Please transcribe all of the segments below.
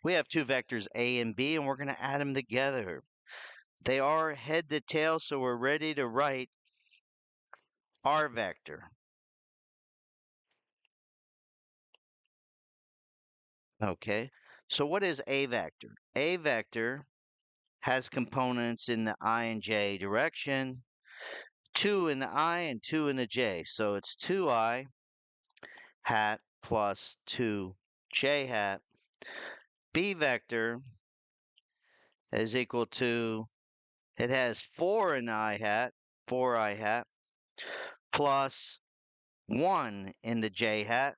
We have two vectors A and B, and we're going to add them together. They are head to tail, so we're ready to write our vector. Okay, so what is a vector? A vector has components in the I and j direction, 2 in the I and 2 in the j. So it's 2i hat plus 2j hat. B vector is equal to, it has 4 in the I hat, 4i hat, plus 1 in the j hat.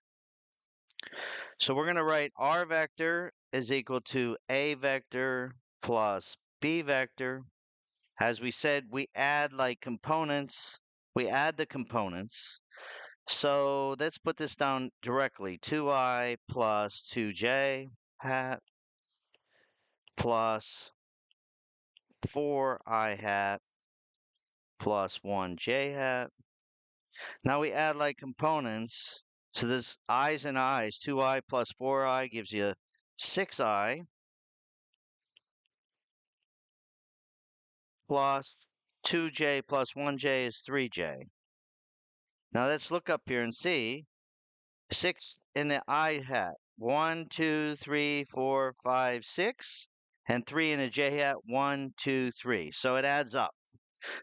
So we're going to write r vector is equal to a vector plus b vector. As we said, we add like components. We add the components. So let's put this down directly. 2i plus 2j hat plus 4i hat plus 1j hat. Now we add like components. So this i's and i's. 2i plus 4i gives you 6i plus 2j plus 1j is 3j. Now let's look up here and see 6 in the I hat. 1, 2, 3, 4, 5, 6. And 3 in the j hat. 1, 2, 3. So it adds up.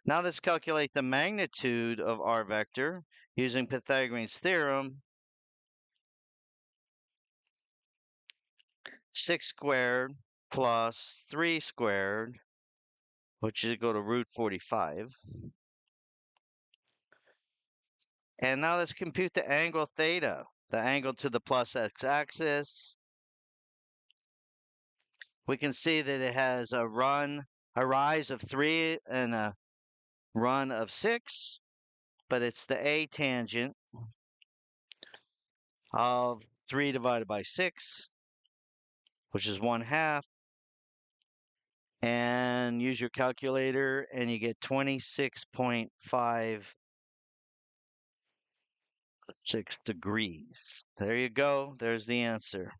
Now let's calculate the magnitude of our vector using Pythagorean's theorem. 6 squared plus 3 squared, which is equal to root 45. And now let's compute the angle theta, the angle to the plus x-axis. We can see that it has a rise of 3 and a run of 6, but it's the a tangent of 3 divided by 6, which is 1/2. And use your calculator, and you get 26.56 degrees. There you go. There's the answer.